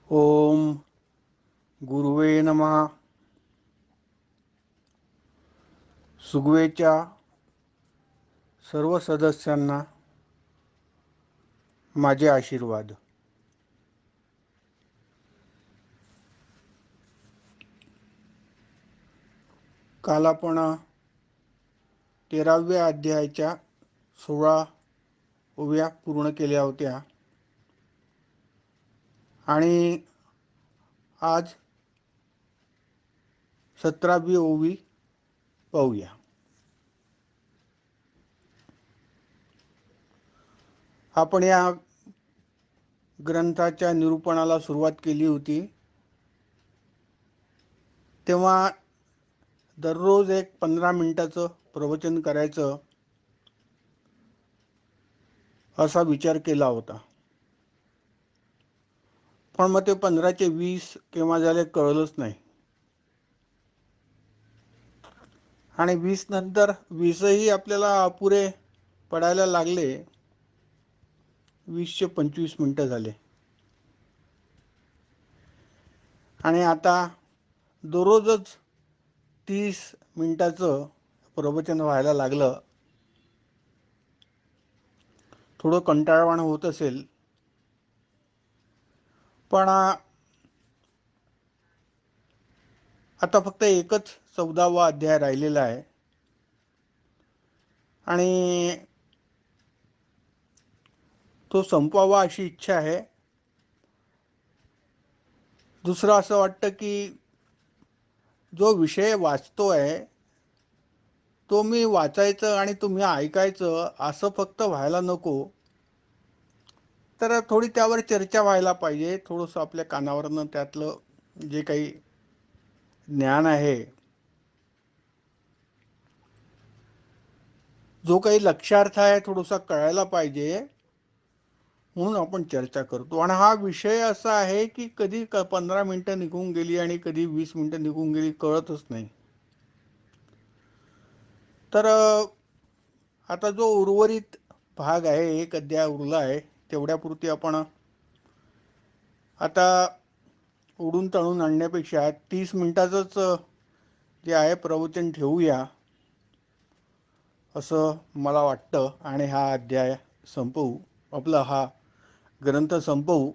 ओम गुरुवे नमः. सुगवेच्या सर्व सदस्यांना माझे आशीर्वाद. काल आपण 13व्या अध्यायाच्या 16 ओव्या पूर्ण केल्या होत्या आणि आज 17वी ओवी पाहूया. आपण या ग्रंथाच्या निरूपणाला सुरुवात केली होती तेव्हा दररोज एक 15 मिनिटाचं प्रवचन करायचं असा विचार केला होता. पण मग ते 15चे 20 केव्हा झाले कळलंच नाही आणि 20 नंतर 20ही आपल्याला अपुरे पडायला लागले. 20चे 25 मिनिटं झाले आणि आता दररोजच 30 मिनिटाचं प्रवचन व्हायला लागलं. थोडं कंटाळवाणं होत असेल पण आता फक्त एकच 14वा अध्याय राहिलेला आहे आणि तो संपवावा अशी इच्छा आहे. दुसरं असं वाटतं की जो विषय वाचतोय तो मी वाचायचं आणि तुम्ही ऐकायचं असं फक्त व्हायला नको, तर थोडी त्यावर चर्चा व्हायला पाहिजे. थोडंसं आपल्या कानावरनं त्यातलं जे काही ज्ञान आहे, जो काही लक्षार्थ आहे थोडासा कळायला पाहिजे म्हणून आपण चर्चा करतो. आणि हा विषय असा आहे की कधी 15 मिनिटं निघून गेली आणि कधी 20 मिनिटं निघून गेली कळतच नाही. तर आता जो उर्वरित भाग आहे, एक अध्याय उरला आहे, तेवढ्यापुरती आपण आता उडून तळून आणण्यापेक्षा 30 मिनिटाचंच जे आहे प्रवचन ठेवूया असं मला वाटतं आणि हा अध्याय संपवू, आपला हा ग्रंथ संपवू.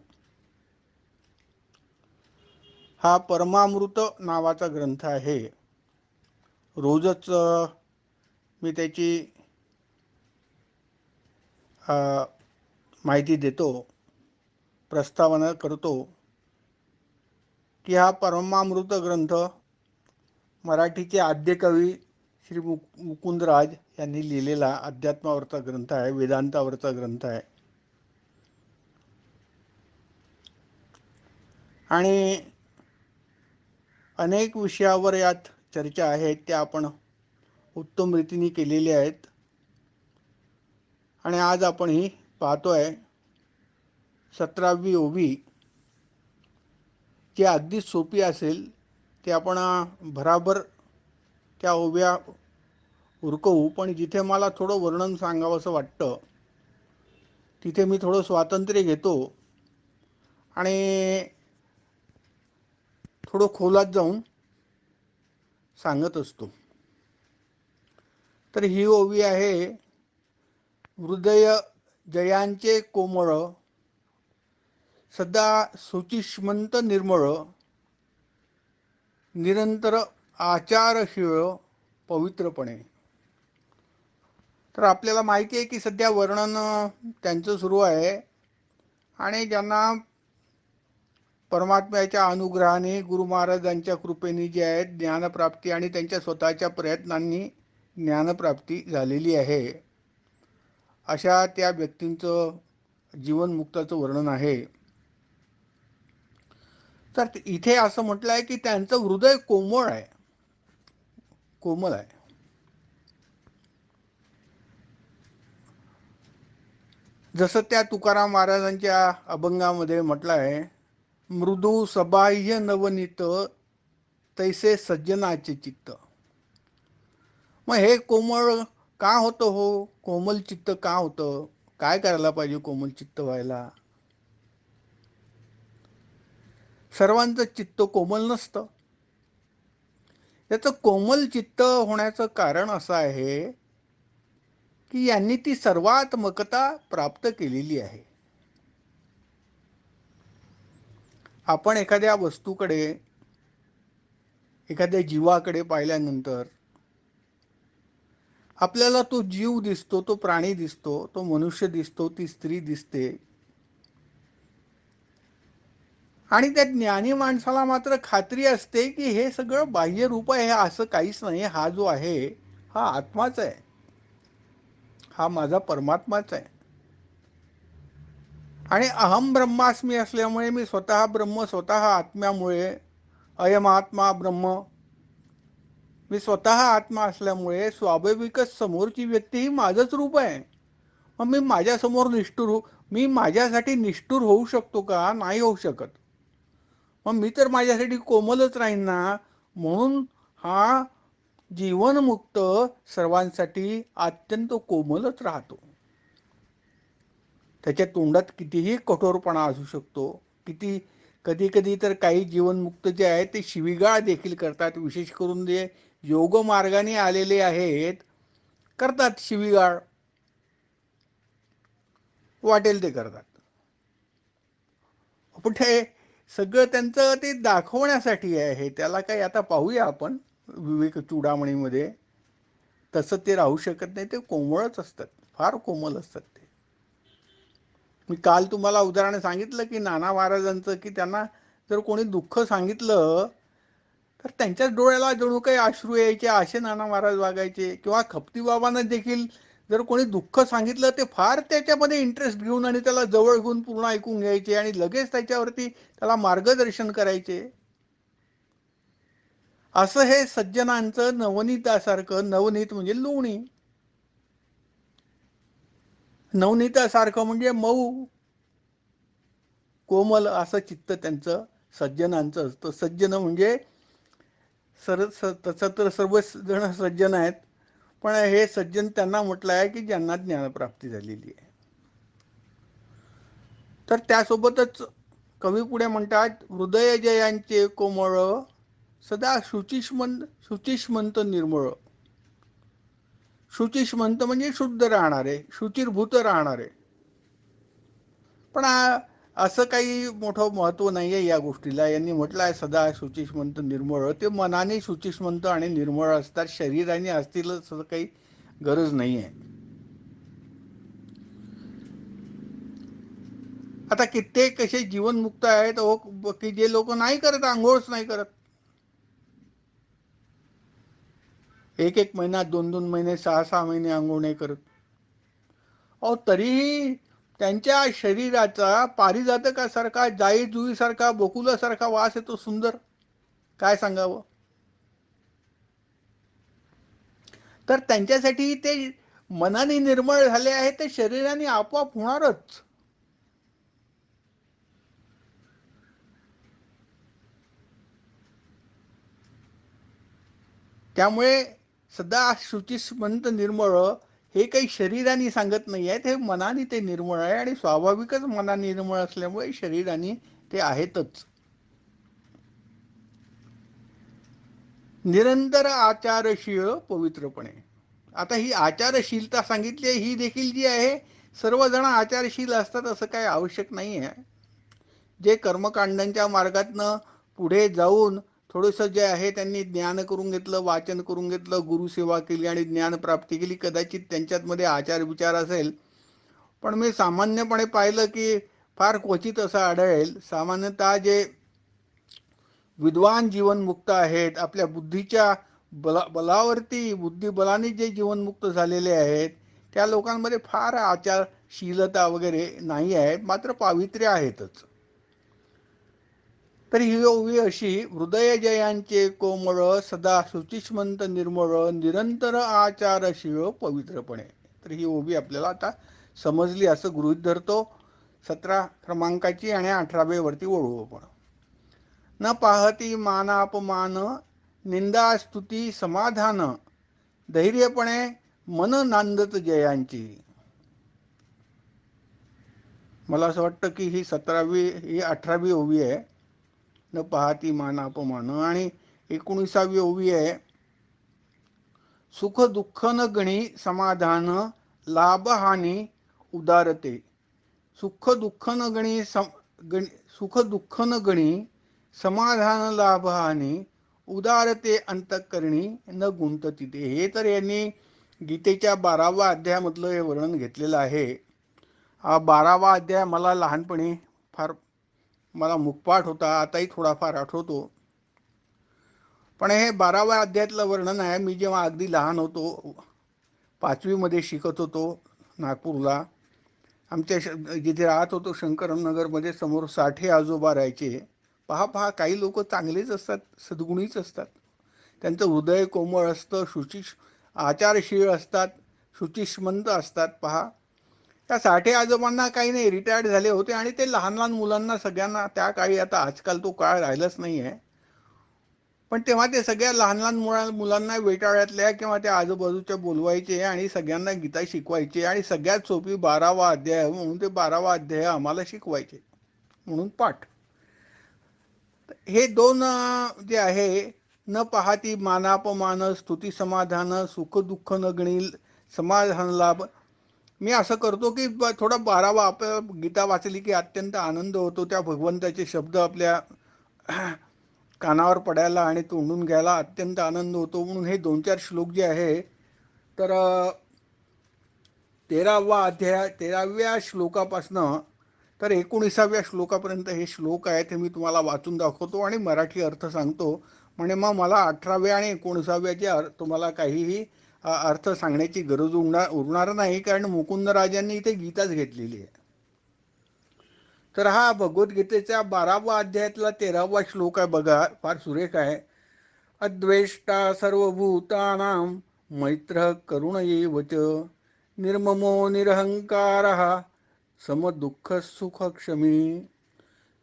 हा परमामृत नावाचा ग्रंथ आहे. रोजच मी त्याची माहिती देतो, प्रस्तावना करतो की हा परमामृत ग्रंथ मराठीचे आद्य कवी श्री मुकुंदराज यांनी लिहिलेला अध्यात्मावरचा ग्रंथ आहे, वेदांतावरचा ग्रंथ आहे. आणि अनेक विषयावर यात चर्चा आहेत, त्या आपण उत्तम रीतीने केलेल्या आहेत. आणि आज आपण ही पाहतोय 17वी ओवी, जी अगदी सोपी असेल ते आपण भराभर त्या ओव्या उरकवू. पण जिथे मला थोडं वर्णन सांगावं असं वाटतं तिथे मी थोडं स्वातंत्र्य घेतो आणि थोडं खोलात जाऊन सांगत असतो. तर ही ओवी आहे, हृदय जयांचे कोमळ, सदा सुचिष्मंत निर्मळ, निरंतर आचारशीळ पवित्रपणे. तर आपल्याला माहिती आहे की सध्या वर्णन त्यांचं सुरू आहे आणि ज्यांना परमात्म्याच्या अनुग्रहाने, गुरु महाराजांच्या कृपेने जे आहे ज्ञानप्राप्ती आणि त्यांच्या स्वतःच्या प्रयत्नांनी ज्ञानप्राप्ती झालेली आहे, अशा त्या व्यक्तींचं जीवनमुक्ताचं वर्णन आहे. तर इथे असं म्हटलं आहे की त्यांचं हृदय कोमळ आहे, कोमल आहे. जसं त्या तुकाराम महाराजांच्या अभंगामध्ये म्हटलं आहे, मृदू सबाह्य नवनीत तैसे सज्जनाचे चित्त. मग हे कोमळ का होतं हो, कोमल चित्त का होतं, काय करायला पाहिजे कोमल चित्त व्हायला? सर्वांचं चित्त कोमल नसतं. याचं कोमल चित्त होण्याचं कारण असं आहे की यांनी ती सर्वात्मकता प्राप्त केलेली आहे. आपण एखाद्या वस्तूकडे, एखाद्या जीवाकडे पाहिल्यानंतर आपल्याला तो जीव दिसतो, तो प्राणी दिसतो, तो मनुष्य दिसतो, ती स्त्री दिसते. आणि त्या ज्ञानी माणसाला मात्र खात्री असते की हे सगळं बाह्य रूप आहे, असं काहीच नाही. हा जो आहे हा आत्माच आहे, हा माझा परमात्माच आहे. आणि अहम ब्रह्मास्मी असल्यामुळे मी स्वतः ब्रह्म, स्वतः आत्म्यामुळे अयम आत्मा ब्रह्म, मी स्वतः आत्मा असल्यामुळे स्वाभाविकच समोरची व्यक्ती ही माझंच रूप आहे. मग मी माझ्यासमोर निष्ठुर मी माझ्यासाठी निष्ठुर होऊ शकतो का? नाही होऊ शकत. मग मी तर माझ्यासाठी कोमलच राहीन ना. म्हणून हा जीवनमुक्त सर्वांसाठी अत्यंत कोमलच राहतो. त्याच्या तोंडात कितीही कठोरपणा असू शकतो, किती कधी कधी तर काही जीवनमुक्त जे आहेत ते शिवीगाळ देखील करतात. विशेष करून जे योग मार्गाने आलेले आहेत करतात शिवीगाळ, वाटेल ते करतात. पण ते सगळं त्यांचं ते दाखवण्यासाठी आहे. त्याला काही आता पाहूया आपण विवेक चूडामणीमध्ये, तसं ते राहू शकत नाही. ते कोमळच असतात, फार कोमल असतात ते. मी काल तुम्हाला उदाहरण सांगितलं की नाना महाराजांचं, की त्यांना जर कोणी दुःख सांगितलं तर त्यांच्याच डोळ्याला जणू काही अश्रू यायचे, असे नाना महाराज वागायचे. किंवा खपती बाबांना देखील जर कोणी दुःख सांगितलं ते फार त्याच्यामध्ये इंटरेस्ट घेऊन आणि त्याला जवळ घेऊन पूर्ण ऐकून घ्यायचे आणि लगेच त्याच्यावरती त्याला मार्गदर्शन करायचे. असं हे सज्जनांचं नवनीतासारखं, नवनीत म्हणजे लोणी, नवनीतासारखं म्हणजे मऊ कोमल असं चित्त त्यांचं सज्जनांचं असतं. सज्जन म्हणजे तसं तर सर्वच जण सज्जन आहेत, पण हे सज्जन त्यांना म्हटलं आहे की ज्यांना ज्ञानप्राप्ती झालेली आहे. तर त्यासोबतच कवी पुढे म्हणतात, हृदय जयांचे कोमळ सदा शुचिष्मंत निर्मळ. शुचिष्मंत म्हणजे शुद्ध राहणारे, शुचिर्भूत राहणारे. पण असं काही मोठं महत्व नाहीये या गोष्टीला. यांनी म्हटलं आहे सदा शुचिष्मंत निर्मळ. ते मनाने शुचिष्मंत आणि निर्मळ असतात, शरीराने असतील असं काही गरज नाही आहे. आता कित्येक कसे जीवनमुक्त आहेत की जे लोक नाही करत, आंघोळच नाही करत. एक एक महिना, दोन दोन महिने, सहा सहा महिने आंघोळ नाही करत. अहो तरीही त्यांच्या शरीराचा पारिजातकासारखा, जाई जुईसारखा, बकुलासारखा वास येतो सुंदर. काय सांगावं. तर त्यांच्यासाठी ते मनाने निर्मळ झाले आहे, ते शरीराने आपोआप होणारच. त्यामुळे सदा शुचिष्मंत निर्मळ हे काही शरीराने सांगत नाही आहेत, हे मनाने ते निर्मळ आहे. आणि स्वाभाविकच मनाने निर्मळ असल्यामुळे शरीराने ते आहेतच. निरंतर आचारशील पवित्रपणे. आता ही आचारशीलता सांगितली, ही देखील जी आहे, सर्वजण आचारशील असतात असं काही आवश्यक नाही आहे. जे कर्मकांडांच्या मार्गातनं पुढे जाऊन थोडंसं जे आहे त्यांनी ज्ञान करून घेतलं, वाचन करून घेतलं, गुरुसेवा केली आणि ज्ञान प्राप्ती केली, कदाचित त्यांच्यातमध्ये आचार विचार असेल. पण मी सामान्यपणे पाहिलं की फार क्वचित असं आढळेल. सामान्यतः जे विद्वान जीवनमुक्त आहेत, आपल्या बुद्धीच्या बलावरती, बुद्धिबलाने जे जीवनमुक्त झालेले आहेत, त्या लोकांमध्ये फार आचारशीलता वगैरे नाही आहे, मात्र पावित्र्य आहेतच. तर ही ओवी अशी, हृदय जयांचे कोमळ सदा शुचिष्मंत निर्मळ निरंतर आचारशील पवित्रपणे. तर ही ओवी आपल्याला आता समजली असं गृहीत धरतो. 17 क्रमांकाची आणि 18व्या वरती वळू आपण. न पाहती मानापमान निंदा स्तुती समाधान धैर्यपणे मन नांदत जयांची. मला असं वाटतं की ही 18वी ओवी आहे. न पाहती मान अपमान. आणि 19वी ओवी आहे, सुख दुःख न गणी समाधान लाभ हानी उदारते. सुख दुःख न सुख दुःख न गणी समाधान लाभ हानी उदारते अंतःकरणी न गुंतती ते. हे तर यांनी गीतेच्या 12व्या अध्यायामधलं हे वर्णन घेतलेलं आहे. हा 12वा अध्याय मला लहानपणी फार मला मुखपाठ होता, आताही थोडाफार आठवतो. पण हे 12व्या अध्यायातलं वर्णन आहे. मी जेव्हा अगदी लहान होतो, 5वी शिकत होतो नागपूरला, आमच्या जिथे राहत होतो शंकरनगरमध्ये, समोर साठे आजोबा राहायचे. पहा पहा, काही लोक चांगलेच असतात, सद्गुणीच असतात. त्यांचं हृदय कोमळ असतं, आचारशील असतात, शुचिष्मंत असतात. पहा, त्या साठे आजोबांना काही नाही, रिटायर्ड झाले होते आणि ते लहान लहान मुलांना सगळ्यांना, त्या काळी, आता आजकाल तो काळ राहिलाच नाही आहे, पण तेव्हा ते सगळ्या लहान लहान मुलांना वेटाळ्यातल्या किंवा त्या आजूबाजूच्या बोलवायचे आणि सगळ्यांना गीता शिकवायचे. आणि सगळ्यात सोपी 12वा अध्याय म्हणून ते 12वा अध्याय आम्हाला शिकवायचे म्हणून पाठ. हे दोन जे आहे, न पाहती मानापमान स्तुती समाधान सुख दुःख न गणी समाधान लाभ. मी असं करतो की थोडा 12वा आपल्या गीता वाचली की अत्यंत आनंद होतो. त्या भगवंताचे शब्द आपल्या कानावर पडायला आणि तोंडून घ्यायला अत्यंत आनंद होतो. म्हणून हे 2-4 श्लोक जे आहे, तर 13वा अध्याय 13व्या श्लोकापासनं तर 19व्या श्लोकापर्यंत हे श्लोक आहेत. हे मी तुम्हाला वाचून दाखवतो आणि मराठी अर्थ सांगतो. म्हणजे मग मला 18व्या आणि 19व्याचे तुम्हाला काहीही अर्थ सांगण्याची गरज उरणार नाही, कारण मुकुंदराजांनी इथे गीताच घेतलेली आहे. तर हा भगवद्गीतेच्या 12वा अध्यायातला 13वा श्लोक आहे बघा, फार सुरेख आहे. अद्वेष्टा सर्वभूतानां मैत्र करुण एव च निर्ममो निरहंकारः समदुःख सुखक्षमी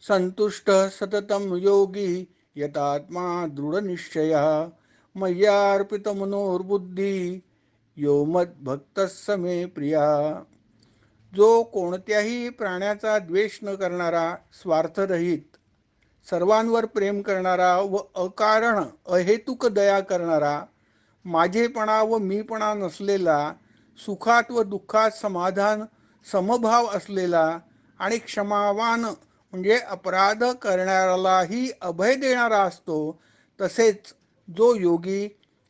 संतुष्ट सततं योगी यतात्मा दृढनिश्चयः मय्यार्पितमनोर्बुद्धी यो मद्भक्तः स मे प्रिया. जो कोणत्याही प्राण्याचा द्वेष न करणारा, स्वार्थरहित, सर्वांवर प्रेम करणारा व अकारण अहेतुक दया करणारा, माझेपणा व मीपणा नसलेला, सुखात व दुःखात समाधान समभाव असलेला आणि क्षमावान म्हणजे अपराध करणाऱ्यालाही अभय देणारा असतो. तसेच जो योगी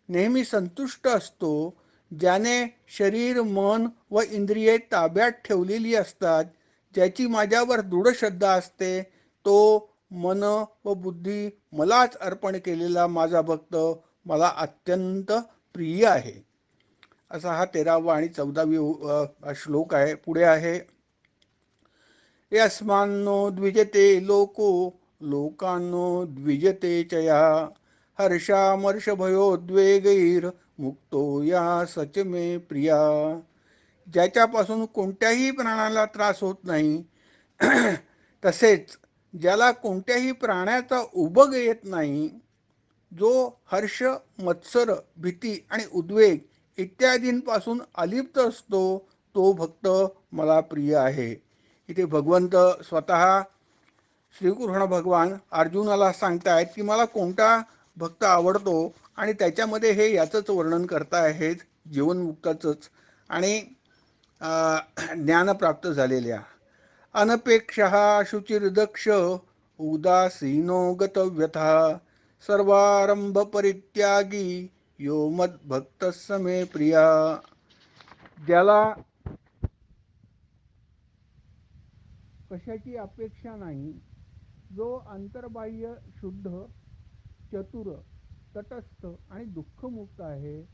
नेहमी संतुष्ट असतो, ज्याने शरीर, मन व इंद्रिये ताब्यात ठेवलेली असतात, ज्याची माझ्यावर दृढ श्रद्धा असते, तो मन व बुद्धी मलाच अर्पण केलेला माझा भक्त मला अत्यंत प्रिय आहे. असा हा 13वा आणि 14वी श्लोक आहे. पुढे आहे, यस्मान्नो द्विजते लोको लोकांनो द्विजते चया हर्षामर्षभयोद्वेगैर मुक्तो या सच मे प्रिया. ज्याच्यापासून कोणत्याही प्राण्याला त्रास होत नाही, तसेच ज्याला कोणत्याही प्राण्याचा उबग येत नाही, जो हर्ष, मत्सर, भीती आणि उद्वेग इत्यादींपासून अलिप्त असतो, तो भक्त मला प्रिय आहे. इथे भगवंत स्वतः श्रीकृष्ण भगवान अर्जुनाला सांगतायत की मला कोणता भक्त आवडतो, आणि त्याच्यामध्ये हे याचंच वर्णन करतायत, जीवनमुक्ताचंच आणि ज्ञान प्राप्त झालेल्या. अनपेक्षः शुचिर्दक्ष उदासीनो गतव्यथा सर्वारंभ परित्यागी यो मद्भक्त स मे प्रिया. ज्याला कशाची अपेक्षा नाही, जो अंतर्बाह्य शुद्ध, चतुर, तटस्थ आणि दुःखमुक्त आहे,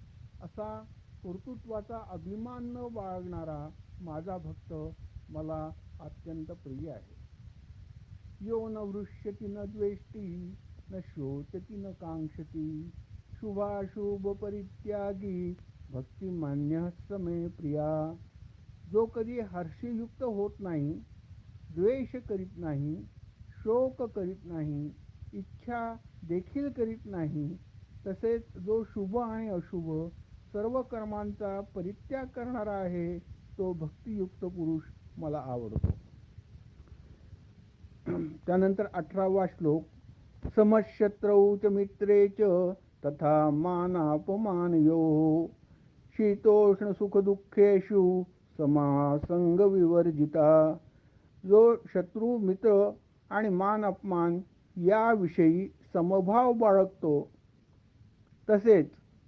असा कर्तृत्वाचा अभिमान न बाळगणारा माझा भक्त मला अत्यंत प्रिय आहे. यो न वृष्यति न द्वेष्टी न शोचति न कांक्षति शुभाशुभ परित्यागी भक्तिमान्य स मे प्रिया. जो कधी हर्षयुक्त होत नाही, द्वेष करीत नाही, शोक करीत नाही, इच्छा देखील करीत नाही, तसेच जो शुभ आणि अशुभ सर्व कर्मांचा परित्याग करणारा आहे, तो भक्तियुक्त पुरुष मला आवडतो. त्यानंतर 18वा श्लोक, समशत्रौ च मित्रे च तथा मानापमानयोः शीतोष्णसुखदुःखेषु समासंगविवर्जिता. जो शत्रू मित्र आणि मान अपमान याविषयी समभाव बाळगतो, तसेच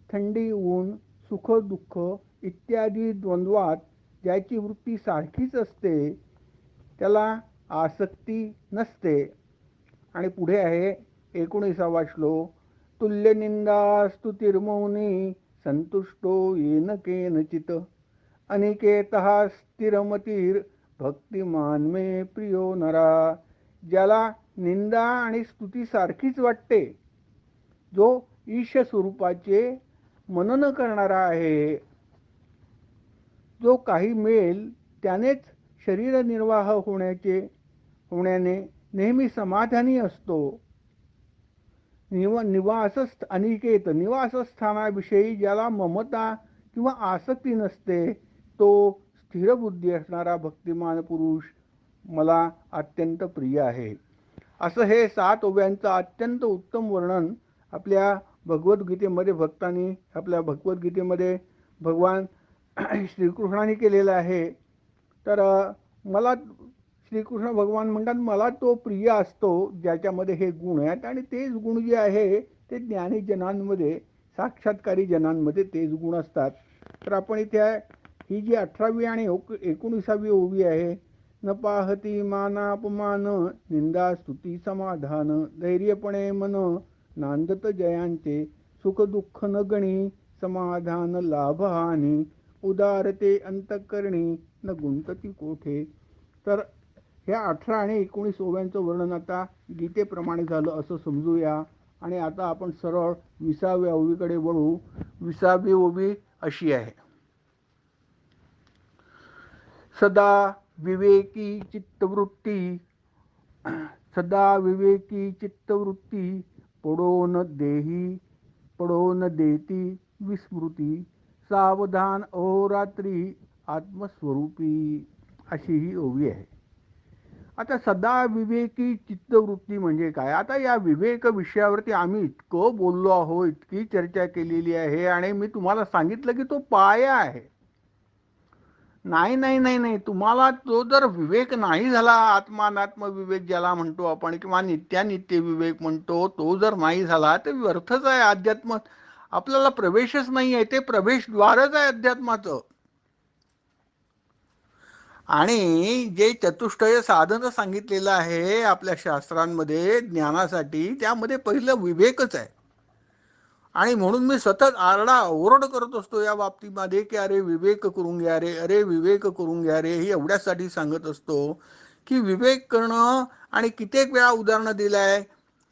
थंडी ऊन सुख दुःख इत्यादी द्वंद्वात ज्याची वृत्ती सारखीच असते त्याला आसक्ती नसते. आणि पुढे आहे 19वा श्लोक. तुल्यनिंदा स्तुतिर्मौनी संतुष्टो येन केनचित अनिकेतः स्थिरमतीर भक्तिमान मे प्रियो नरा. ज्याला निंदा आणि स्तुती सारखीच वाटते, जो ईश स्वरूपाचे मनन करणारा आहे, जो काही मिळेल त्यानेच शरीर निर्वाह होण्याने नेहमी समाधानी असतो. अनिकेत निवासस्थानाविषयी ज्याला ममता किंवा आसक्ती नसते, तो स्थिरबुद्धी असणारा भक्तिमान पुरुष मला अत्यंत प्रिय आहे. असं हे 7 ओव्यांचं अत्यंत उत्तम वर्णन आपल्या भगवद्गीतेमध्ये आपल्या भगवद्गीतेमध्ये भगवान श्रीकृष्णाने केलेलं आहे. तर मला श्रीकृष्ण भगवान म्हणतात, मला तो प्रिय असतो ज्याच्यामध्ये हे गुण आहेत, आणि तेच गुण जे आहे ते ज्ञानी जनांमध्ये, साक्षात्कारी जनांमध्ये तेच गुण असतात. तर आपण इथे ही जी 18वी आणि 19वी ओवी आहे, न पाहती मानापमान निंदा स्तुती समाधान धैर्यपणे मन नांदत जयांचे सुख दुःख न गणी समाधान लाभ हानी उदारते अंतकरणी न गुंतती कोठे. तर ह्या 18 आणि 19 ओव्यांचं वर्णन आता गीतेप्रमाणे झालं असं समजूया. आणि आता आपण सरळ 20व्या ओवीकडे वळू. 20वी ओवी अशी आहे. सदा विवेकी चित्तवृत्ती पडो न देती विस्मृती सावधान अहोरात्री आत्मस्वरूपी. अशी ही ओवी आहे. आता सदा विवेकी चित्तवृत्ती म्हणजे काय? आता या विवेक विषयावरती आम्ही इतकं बोललो आहोत, इतकी चर्चा केलेली आहे, आणि मी तुम्हाला सांगितलं की तो पाया आहे. नाही, तुम्हाला तो जर विवेक नाही झाला, आत्मानात्म विवेक ज्याला म्हणतो आपण, किंवा नित्यानित्य विवेक म्हणतो, तो जर नाही झाला तर व्यर्थच आहे. अध्यात्म आपल्याला प्रवेशच नाही आहे. ते प्रवेशद्वारच आहे अध्यात्माचं. आणि जे चतुष्टय साधन सांगितलेलं आहे आपल्या शास्त्रांमध्ये ज्ञानासाठी, त्यामध्ये पहिलं विवेकच आहे. आणि म्हणून मी सतत ओरड करत असतो या बाबतीमध्ये की अरे विवेक करून घ्या रे, अरे विवेक करून घ्या रे. ही एवढ्यासाठी सांगत असतो की विवेक करणं. आणि कित्येक वेळा उदाहरणं दिलं आहे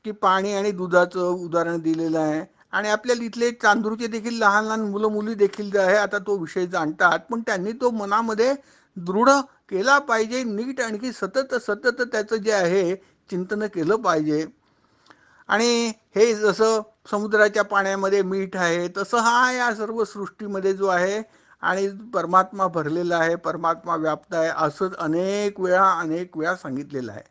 की पाणी आणि दुधाचं उदाहरण दिलेलं आहे. आणि आपल्याला इथले चांदूरचे देखील लहान लहान मुलं मुली देखील जे आहे आता तो विषय जाणतात, पण त्यांनी तो मनामध्ये दृढ केला पाहिजे. नीट आणखी सतत सतत त्याचं जे आहे चिंतन केलं पाहिजे. आणि हे जसं समुद्राच्या पाण्यामध्ये मीठ आहे, तसं हा या सर्व सृष्टीमध्ये जो आहे आणि परमात्मा भरलेला आहे, परमात्मा व्याप्त आहे, असंच अनेक वेळा सांगितलेलं आहे.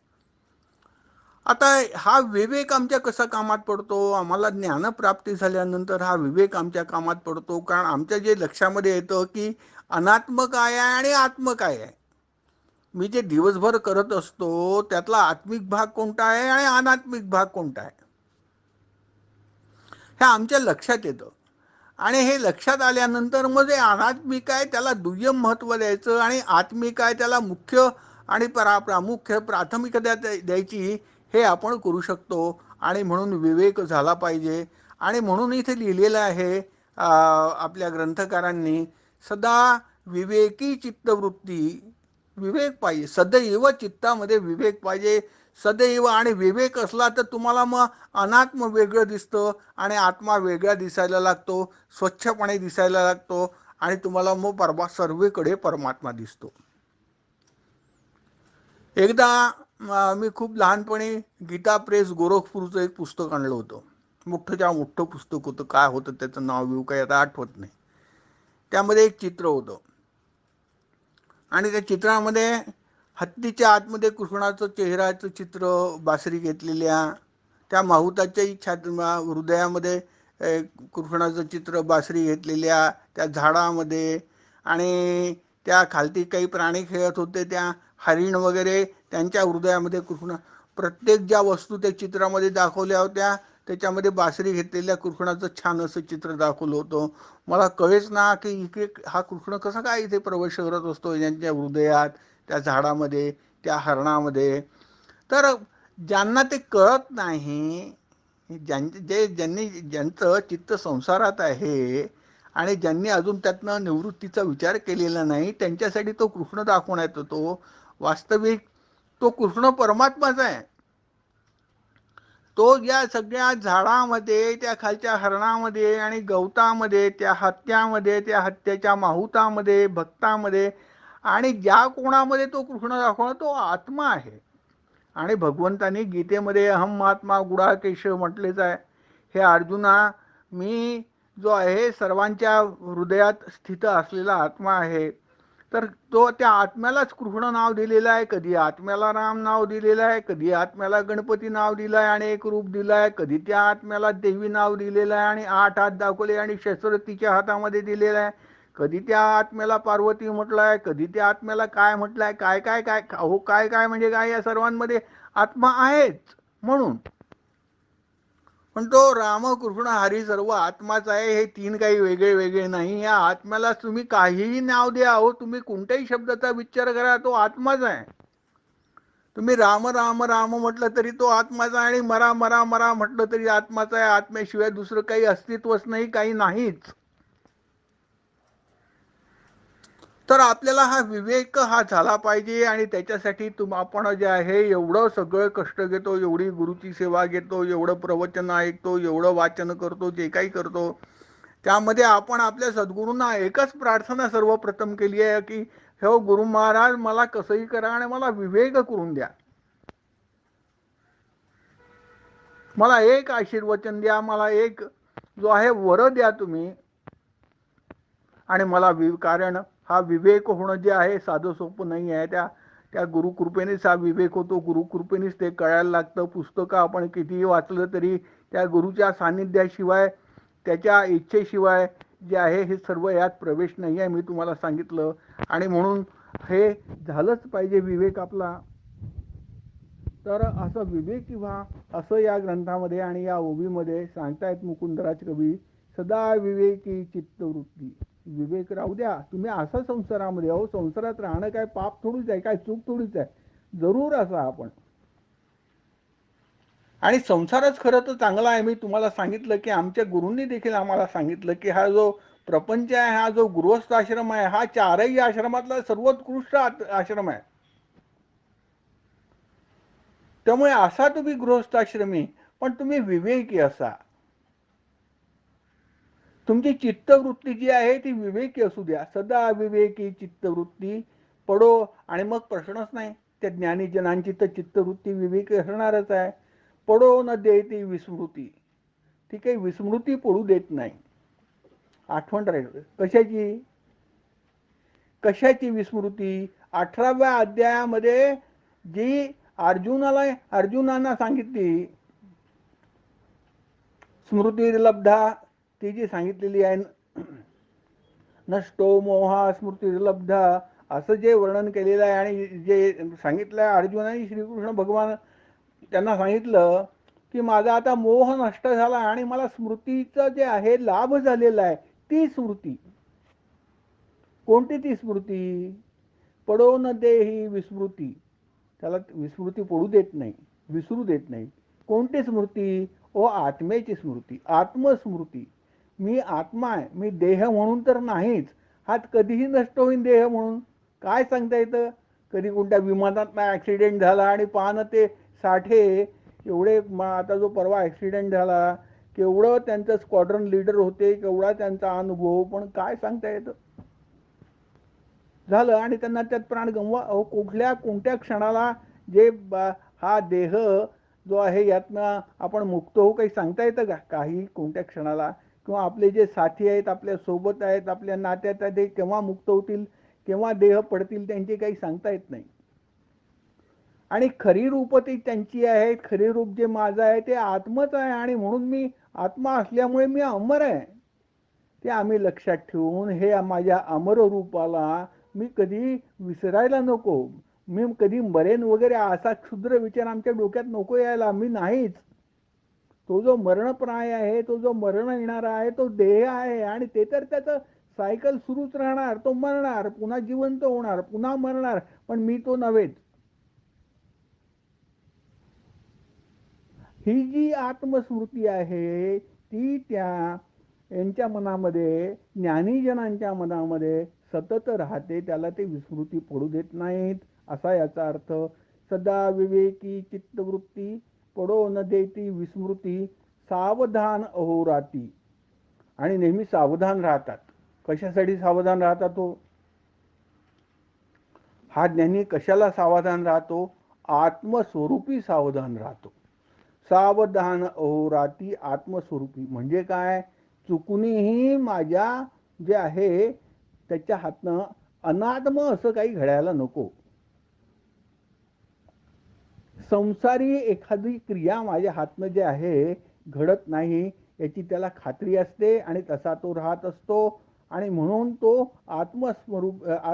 आता हा विवेक आमच्या कसा कामात पडतो? आम्हाला ज्ञानप्राप्ती झाल्यानंतर हा विवेक आमच्या कामात पडतो. कारण आमच्या जे लक्षामध्ये येतं की अनात्म काय आहे आणि आत्म काय आहे. मी जे दिवसभर करत असतो त्यातला आत्मिक भाग कोणता आहे आणि अनात्मिक भाग कोणता आहे, हे आमच्या लक्षात येतं. आणि हे लक्षात आल्यानंतर मग जे अनात्मिक आहे त्याला दुय्यम महत्त्व द्यायचं, आणि आत्मिक आहे त्याला मुख्य आणि प्रामुख्य प्राथमिकता द्यायची, हे आपण करू शकतो. आणि म्हणून विवेक झाला पाहिजे. आणि म्हणून इथे लिहिलेलं आहे आपल्या ग्रंथकारांनी, सदा विवेकी चित्तवृत्ती. विवेक पाहिजे, सदैव चित्तामध्ये विवेक पाहिजे, सदैव. आणि विवेक असला तर तुम्हाला मग अनात्म वेगळं दिसतं आणि आत्मा वेगळा दिसायला लागतो, स्वच्छपणे दिसायला लागतो, आणि तुम्हाला मग सर्वेकडे परमात्मा दिसतो. एकदा मी खूप लहानपणी गीता प्रेस गोरखपूरचं एक पुस्तक आणलं होतं. मोठं पुस्तक होतं. काय होतं त्याचं नाव बिव काही आता आठवत नाही. त्यामध्ये एक चित्र होतं, आणि त्या चित्रामध्ये हत्तीच्या आतमध्ये कृष्णाचं चेहऱ्याचं चित्र, बासरी घेतलेल्या, त्या माहुताच्याही हृदयामध्ये कृष्णाचं चित्र बासरी घेतलेल्या त्या झाडामध्ये, आणि त्या खालती काही प्राणी खेळत होते, त्या हरिण वगैरे, त्यांच्या हृदयामध्ये कृष्ण, प्रत्येक ज्या वस्तू त्या चित्रामध्ये दाखवल्या होत्या त्याच्यामध्ये बासरी घेतलेल्या कृष्णाचं छान असं चित्र दाखवलं होतं. मला कळेच ना की इकडे हा कृष्ण कसा काय इथे प्रवेश करत असतो यांच्या हृदयात, त्या झाडामध्ये, त्या हरणामध्ये. तर ज्यांना ते कळत नाही, ज्यांचं चित्त संसारात आहे आणि ज्यांनी अजून त्यातनं निवृत्तीचा विचार केलेला नाही, त्यांच्यासाठी तो कृष्ण दाखवण्यात येतो. वास्तविक तो कृष्ण परमात्माच आहे. तो या सगळ्या झाडामध्ये, त्या खालच्या हरणामध्ये आणि गवतामध्ये, त्या हत्यामध्ये, त्या हत्याच्या माहुतामध्ये, भक्तामध्ये, आणि ज्या कोणामध्ये तो कृष्ण दाखवला तो आत्मा आहे. आणि भगवंतांनी गीतेमध्ये अहम महात्मा गुडाकेश म्हटलेच आहे. हे अर्जुना, मी जो आहे सर्वांच्या हृदयात स्थित असलेला आत्मा आहे. तर तो त्या आत्म्यालाच कृष्ण नाव दिलेलं आहे, कधी आत्म्याला राम नाव दिलेलं आहे, कधी आत्म्याला गणपती नाव दिलं आहे आणि एक रूप दिलं आहे, कधी त्या आत्म्याला देवी नाव दिलेलं आहे आणि 8 हात दाखवले आणि शस्त्र तिच्या हातामध्ये दिलेलं आहे, कधी त्या आत्म्याला पार्वती म्हटलं आहे, कधी त्या आत्म्याला काय म्हटलं आहे, काय काय काय हो, काय काय म्हणजे काय, या सर्वांमध्ये आत्मा आहेच म्हणून. पण तो राम कृष्ण हरी सर्व आत्माच आहे, हे तीन काही वेगळे वेगळे नाही. या आत्म्याला तुम्ही काहीही नाव द्या, हो तुम्ही कोणत्याही शब्दाचा विचार करा, तो आत्माच आहे. तुम्ही राम राम राम म्हटलं तरी तो आत्माचा आहे, आणि मरा मरा मरा म्हटलं तरी आत्माचा आहे. आत्म्याशिवाय दुसरं काही अस्तित्वच नाही, काही नाहीच. तर आपल्याला हा विवेक हा झाला पाहिजे, आणि त्याच्यासाठी आपण जे आहे एवढं सगळं कष्ट घेतो, एवढी गुरुची सेवा घेतो, एवढं प्रवचन ऐकतो, एवढं वाचन करतो, जे काही करतो, त्यामध्ये आपण आपल्या सद्गुरूंना एकच प्रार्थना सर्वप्रथम केली आहे की हो गुरु महाराज, मला कसंही करा आणि मला विवेक करून द्या. मला एक आशीर्वचन द्या, मला एक जो आहे वर द्या तुम्ही. आणि मला कारण हा विवेक होणं जे आहे साधं सोपं नाही आहे. त्या गुरुकृपेनेच हा विवेक होतो, गुरुकृपेनेच ते कळायला लागतं. पुस्तकं आपण कितीही वाचलं तरी त्या गुरुच्या सान्निध्याशिवाय, त्याच्या इच्छेशिवाय जे आहे हे सर्व यात प्रवेश नाही आहे, मी तुम्हाला सांगितलं. आणि म्हणून हे झालंच पाहिजे विवेक आपला. तर असं विवेकी व्हा, असं या ग्रंथामध्ये आणि या ओवीमध्ये सांगतायत मुकुंदराज कवी. सदा विवेकी चित्तवृत्ती. विवेक राहू द्या तुम्ही, असं संसारामध्ये आहो, संसारात राहणं काय पाप थोडीच आहे, काय चूक थोडीच आहे, जरूर असा आपण. आणि संसारच खरं तर चांगला आहे. मी तुम्हाला सांगितलं की आमच्या गुरूंनी देखील आम्हाला सांगितलं की हा जो प्रपंच आहे, हा जो गृहस्थ आश्रम आहे, हा चारही आश्रमातला सर्वोत्कृष्ट आश्रम आहे. त्यामुळे असा तुम्ही गृहस्थाश्रमी, पण तुम्ही विवेकी असा. तुमची चित्तवृत्ती जी आहे ती विवेकी असू द्या. सदा विवेकी चित्तवृत्ती पडो. आणि मग प्रश्नच नाही, त्या ज्ञानीजनांची तर चित्तवृत्ती विवेकी असणारच आहे. पडो न देती विस्मृती. ती काही विस्मृती पडू देत नाही. आठवण राहील कशाची, कशाची विस्मृती. 18व्या अध्यायामध्ये जी अर्जुनांना सांगितली स्मृती लब्धा, ती जी सांगितलेली आहे, नष्टो मोहा स्मृती लब्धा, असं जे वर्णन केलेलं आहे आणि जे सांगितलं आहे अर्जुनाने, श्रीकृष्ण भगवान त्यांना सांगितलं की माझा आता मोह नष्ट झाला आणि मला स्मृतीचं जे आहे लाभ झालेला आहे, ती स्मृती. कोणती ती स्मृती. पडो न देही विस्मृती. त्याला विस्मृती पडू देत नाही, विसरू देत नाही. कोणती स्मृती. ओ आत्मेची स्मृती, आत्मस्मृती. मी आत्मा आहे, मी देह म्हणून तर नाहीच. हात कधीही नष्ट होईल देह म्हणून, काय सांगता येतं. कधी कोणत्या विमानात ॲक्सिडेंट झाला आणि पाहणं ते साठे एवढे, आता जो परवा ॲक्सिडेंट झाला, केवढं त्यांचं स्क्वॉड्रन लीडर होते, केवढा त्यांचा अनुभव, पण काय सांगता येतं. झालं आणि त्यांना त्यात प्राण गमवा. कुठल्या कोणत्या क्षणाला जे हा देह जो आहे यातनं आपण मुक्त होऊ, काही सांगता येतं का. काही कोणत्या क्षणाला. किंवा आपले जे साथी आहेत, आपल्या सोबत आहेत, आपल्या नात्यात आहेत, ते केव्हा मुक्त होतील, केव्हा देह पडतील, त्यांची काही सांगता येत नाही. आणि खरी रूप ती त्यांची आहे, खरे रूप जे माझं आहे ते आत्मच आहे, आणि म्हणून मी आत्मा असल्यामुळे मी अमर आहे. ते आम्ही लक्षात ठेवून हे माझ्या अमर रूपाला मी कधी विसरायला नको. मी कधी मरेन वगैरे असा क्षुद्र विचार आमच्या डोक्यात नको यायला. मी नाहीच. तो जो मरणप्राय आहे, तो जो मरण येणारा आहे, तो देह आहे, आणि ते तर त्याचं सायकल सुरूच राहणार. तो मरणार, पुन्हा जिवंत होणार, पुन्हा मरणार, पण मी तो नव्हेच. ही जी आत्मस्मृती आहे ती त्या यांच्या मनामध्ये, ज्ञानीजनांच्या मनामध्ये सतत राहते. त्याला ते विस्मृती पडू देत नाहीत, असा याचा अर्थ. सदा विवेकी चित्तवृत्ती पडो न देती विस्मृती, सावधान अहोराती. आणि नेहमी सावधान राहतात. कशासाठी सावधान राहतात तो? हा ज्ञानी कशाला सावधान राहतो? आत्मस्वरूपी सावधान राहतो. सावधान अहोराती आत्मस्वरूपी म्हणजे काय? चुकूनही माझ्या जे आहे त्याच्या हातनं अनात्म असं काही घडायला नको. संसारी एखादी क्रिया माझ्या हातनं जे आहे घडत नाही याची त्याला खात्री असते, आणि तसा तो राहत असतो. आणि म्हणून तो आत्मस्वरूपी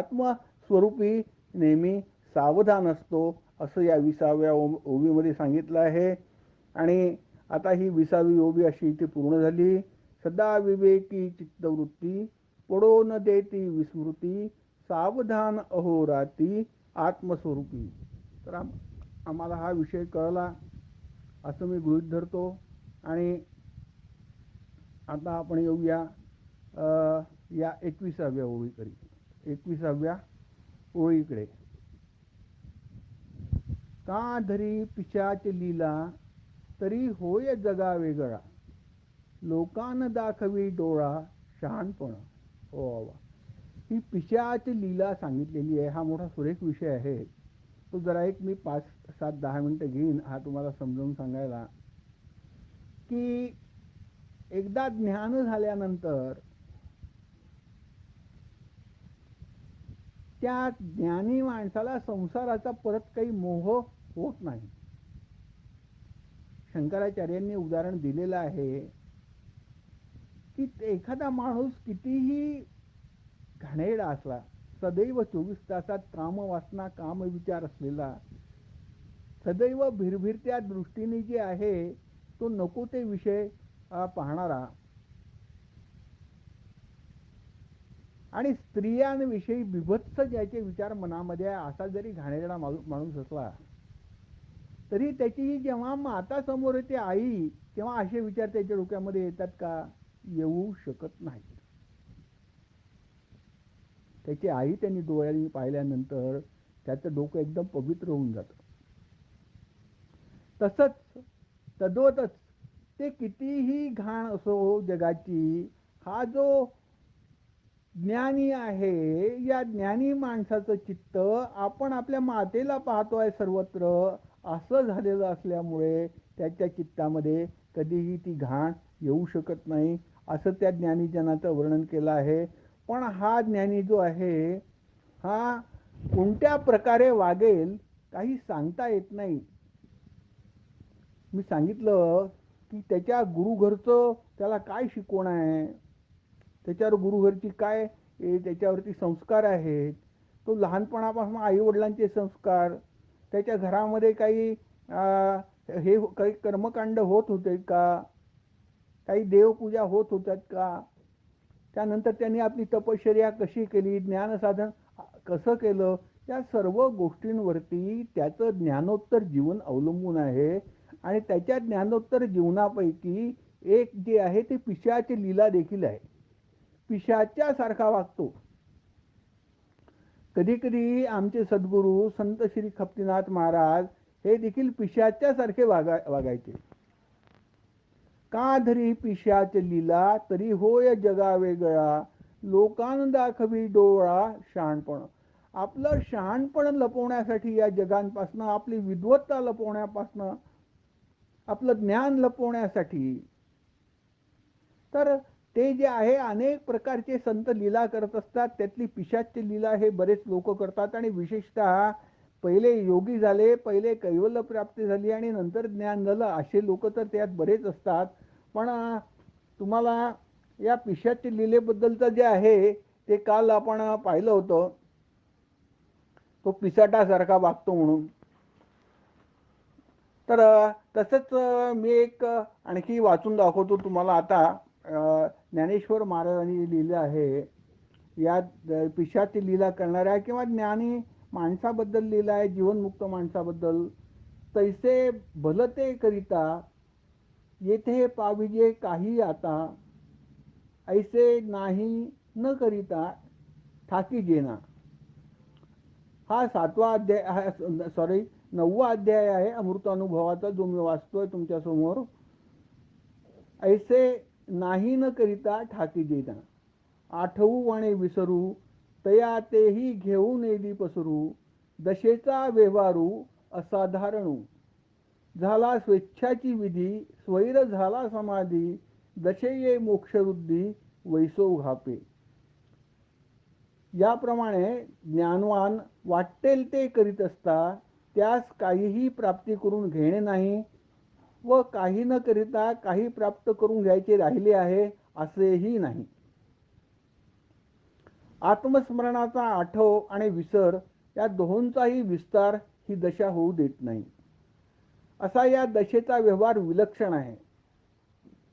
नेहमी सावधान असतो, असं या 20व्या ओवीमध्ये सांगितलं आहे. आणि आता ही 20वी ओवी अशी इथे पूर्ण झाली. सदा विवेकी चित्तवृत्ती पडो न देती विस्मृती, सावधान अहोराती आत्मस्वरूपी. तर आम्हाला हा विषय कळला असं मी गृहीत धरतो. आणि आता आपण येऊया या 21व्या ओळीकडे. 21व्या ओळीकडे. का धरी पिशाच लीला तरी होय जगा वेगळा, लोकान दाखवी डोळा शहाणपण. हो बाबा, ही पिशाच लीला सांगितलेली आहे. हा मोठा सुरेख विषय आहे. तो जरा एक मी 5-7-10 मिनिटं घेईन हा तुम्हाला समजावून सांगायला. की एकदा ज्ञान झाल्यानंतर त्या ज्ञानी माणसाला संसाराचा परत काही मोह होत नाही. शंकराचार्यांनी उदाहरण दिलेलं आहे की एखादा माणूस कितीही घाणेरडा असला, सदैव 24 तासात काम वासना काम विचार असलेला, सदैव भिरभिरत्या दृष्टीने जे आहे तो नको ते विषय पाहणारा, आणि स्त्रियांविषयी बिभत्स ज्याचे विचार मनामध्ये आहे असा जरी घाणेरडा माणूस असला तरी त्याची जेव्हा माता समोर येते, आई, तेव्हा असे विचार त्याच्या डोक्यामध्ये येतात का? येऊ शकत नाही. त्याची आई त्यांनी डोळ्यांनी पाहिल्यानंतर त्याचं डोकं एकदम पवित्र होऊन जातं. तसंच तद्वतच ते कितीही घाण असो जगाची, हा जो ज्ञानी आहे, या ज्ञानी माणसाचं चित्त आपण आपल्या मातेला पाहतोय सर्वत्र असं झालेलं असल्यामुळे त्याच्या चित्तामध्ये कधीही ती घाण येऊ शकत नाही, असं त्या ज्ञानीजनाचं वर्णन केलं आहे. पण हा ज्ञानी जो आहे हा कोणत्या प्रकारे वागेल काही सांगता येत नाही. मी सांगितलं की त्याच्या गुरुघरचं त्याला काय शिकवण आहे, त्याच्यावर गुरुघरची काय त्याच्यावरती संस्कार आहेत. तो लहानपणापासून आईवडिलांचे संस्कार, त्याच्या घरामध्ये काही हे काही कर्मकांड होत होते का, काही देवपूजा होत होत्यात का, त्यानंतर त्यांनी आपली तपश्चर्या कशी केली, ज्ञानसाधन कसं केलं, या सर्व गोष्टींवरती त्याचं ज्ञानोत्तर जीवन अवलंबून आहे. आणि त्याच्या ज्ञानोत्तर जीवनापैकी एक जे आहे ते पिशाची लीला देखील आहे. पिशाच्यासारखा वागतो. कधी कधी आमचे सद्गुरू संत श्री खपतीनाथ महाराज हे देखील पिशाच्यासारखे वागायचे. का धरी पिशाच लीला तरी होय जगा वेगळा, लोकान दाखवी डोळा शहाणपण. आपलं शहाणपण लपवण्यासाठी या जगांपासनं, आपली विद्वत्ता लपवण्यापासनं, आपलं ज्ञान लपवण्यासाठी, तर ते जे आहे अनेक प्रकारचे संत लीला करत असतात. त्यातली पिशाच्य लीला हे बरेच लोक करतात. आणि विशेषतः पहिले योगी झाले, पहिले कैवल्य प्राप्ती झाली आणि नंतर ज्ञान झालं, असे लोक तर त्यात बरेच असतात. पण तुम्हाला या पिशाच्य लीलेबद्दलचं जे आहे ते काल आपण पाहिलं होतं. तो पिसाटासारखा वागतो म्हणून. तर तसंच मी एक आणखी वाचून दाखवतो तुम्हाला आता. ज्ञानेश्वर महाराजांनी लिहिलं आहे, या पिशाची लीला करणाऱ्या किंवा ज्ञानी माणसाबद्दल लिहिलं आहे, जीवनमुक्त माणसाबद्दल. तैसे भलते करिता येथे पाविजे काही आता, ऐसे नाही न करिता ठाकी जेना. हा 7वा अध्याय, सॉरी 9वा अध्याय आहे अमृतानुभवाचा, जो मी वाचतोय तुमच्या समोर. ऐसे नाही न करिता ठाकी जेना, आठवू आणि विसरू तया तेही घेऊन येली पसरू, दशेचा व्यवहारू असाधारणू. झाला स्वेच्छाची विधी स्वैर झाला समाधी, दशे ये मोक्षवृद्धी वैसो घापे. याप्रमाणे ज्ञानवान वाटेल ते करीत असता त्यास काहीही प्राप्ती करून घेणे नाही व काही न करिता काही प्राप्त करून घ्यायचे राहिले आहे असेही नाही. आत्मस्मरणाचा आठव आणि विसर या दोहोंचाही विस्तार ही दशा होऊ देत नाही. असा या दशेचा व्यवहार विलक्षण आहे.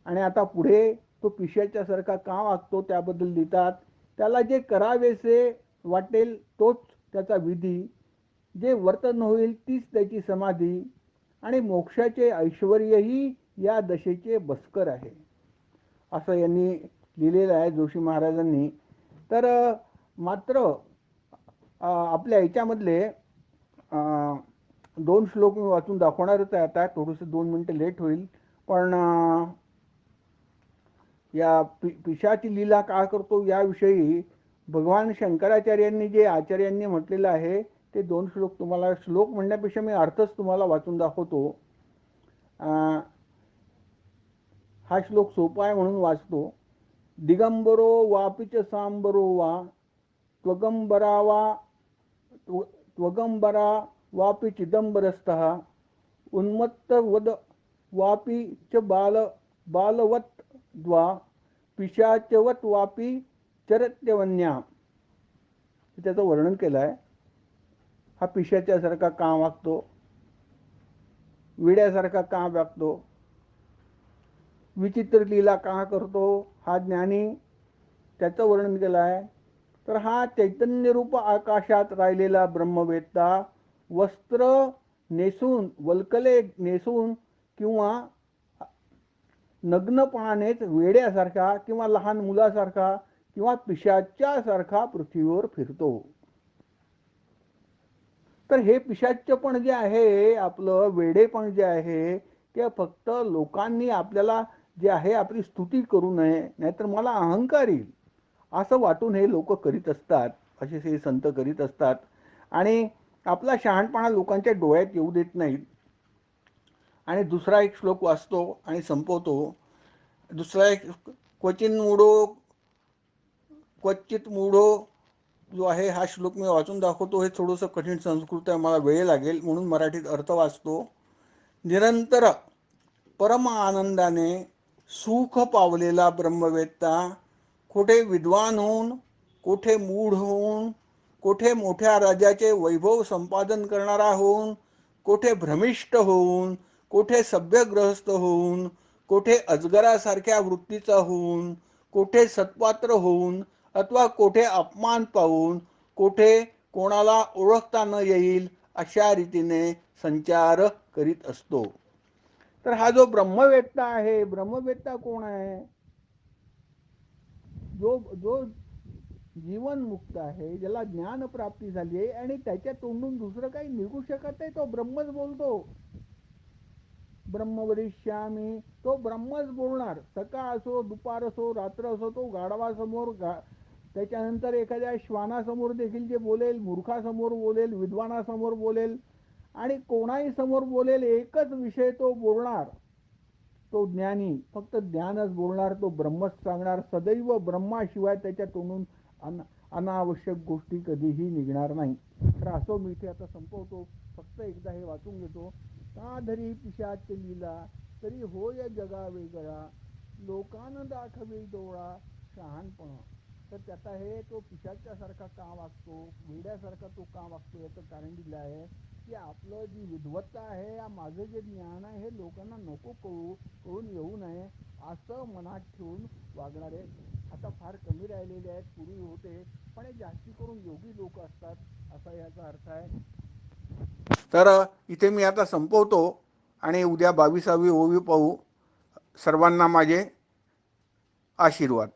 आणि आता पुढे तो पिशाच्या सारखा का वागतो त्याबद्दल लिहितात. त्याला जे करावेसे वाटेल तोच त्याचा विधी, जे वर्तन होईल तीच त्याची समाधी, आणि मोक्षाचे ऐश्वर्यही या दशेचे बस्कर आहे, असं यांनी लिहिलेलं आहे जोशी महाराजांनी. तर मात्र आपल्या याच्यामधले 2 श्लोक मी वाचून दाखवणारच आहे आता. थोडंसं 2 मिनिटं लेट होईल, पण या पिशाची लीला का करतो याविषयी भगवान शंकराचार्यांनी जे आचार्यांनी म्हटलेलं आहे ते 2 श्लोक तुम्हाला, श्लोक म्हणण्यापेक्षा मी अर्थच तुम्हाला वाचून दाखवतो. हा श्लोक सोपा आहे म्हणून वाचतो. दिगंबरो वापिच सांबरो वा त्वगंबरा वापि चिदंबरस्थः, उन्मत्त वद वापि च बालवत् द्वा, पिशाचवत वापि चरत्यवन्या. त्याचं वर्णन केलं आहे. हा पिशाच्यासारखा का वागतो, विड्यासारखा का वागतो, विचित्र लीला का करतो हा ज्ञानी, त्याचं वर्णन केलं आहे. तर हा चैतन्य रूप आकाशात राहिलेला ब्रह्मवेत्ता वस्त्र नेसून, वल्कले नेसून किंवा नग्नपणानेच वेड्यासारखा किंवा लहान मुलासारखा किंवा पिशाच्यासारखा पृथ्वीवर फिरतो. तर हे पिशाच्यपण जे आहे, आपलं वेडेपण जे आहे, ते फक्त लोकांनी आपल्याला जे आहे आपली स्तुती करू नये, नाहीतर मला अहंकार येईल असं वाटून हे लोक करीत असतात, असे हे संत करीत असतात. आणि आपला शहाणपणा लोकांच्या डोळ्यात येऊ देत नाहीत. आणि दुसरा एक श्लोक वाचतो आणि संपवतो. दुसरा एक, क्वचित मूढो जो आहे हा श्लोक मी वाचून दाखवतो. हे थोडंसं कठीण संस्कृत आहे, मला वेळ लागेल म्हणून मराठीत अर्थ वाचतो. निरंतर परम आनंदाने सुख पावलेला ब्रह्मवेत्ता कोठे विद्वान होऊन, कोठे मूढ होऊन, कोठे मोठ्या राजाचे वैभव संपादन करणारा होऊन, कोठे भ्रमिष्ट होऊन, कोठे सभ्यग्रहस्थ होऊन, कोठे अजगरासारख्या वृत्तीचा होऊन, कोठे सत्पात्र होऊन, अथवा कोठे अपमान पाहून, कोठे कोणाला ओळखता न येईल अशा रीतीने संचार करीत असतो. तर हा जो ब्रह्मवेत्ता आहे, ब्रह्मवेत्ता कोण आहे? जो जीवन मुक्त आहे, ज्याला ज्ञान प्राप्ती झाली आहे आणि त्याच्या तोंडून दुसरं काही निघू शकत नाही, तो ब्रह्मच बोलतो. ब्रह्म वदिष्यामी, तो ब्रह्मच बोलणार. सकाळ असो, दुपार असो, रात्र असो, तो गाढवासमोर, त्याच्यानंतर एखाद्या श्वानासमोर देखील जे बोलेल, मूर्खासमोर बोलेल, विद्वानासमोर बोलेल आणि कोणाही समोर बोलेल, एकच विषय तो बोलणार. तो ज्ञानी फक्त ज्ञानच बोलणार, तो ब्रह्मच सांगणार. सदैव ब्रह्माशिवाय त्याच्या तोंडून अनावश्यक गोष्टी कधीही निघणार नाही. तर असो, मी इथे आता संपवतो. फक्त एकदा हे वाचून घेतो. का धरी पिशाच लीला, तरी होय जगा वेगळा, लोकान दाखवे डोळा शहाणपण. तर त्याचा हे तो पिशाच्यासारखा का वागतो, वेड्यासारखा तो का वागतो, याचं कारण दिलं आहे की आपलं जी विद्वत्ता आहे, या माझं जे ज्ञान आहे, हे लोकांना नको कळून येऊ नये असं मनात ठेवून वागणारे आता फार कमी राहिलेले आहेत. पूर्वी होते, पण हे जास्ती करून योगी लोक असतात, असा याचा अर्थ आहे. तर इथे मी आता संपवतो आणि उद्या 22वी ओवी पाहू. सर्वांना माझे आशीर्वाद.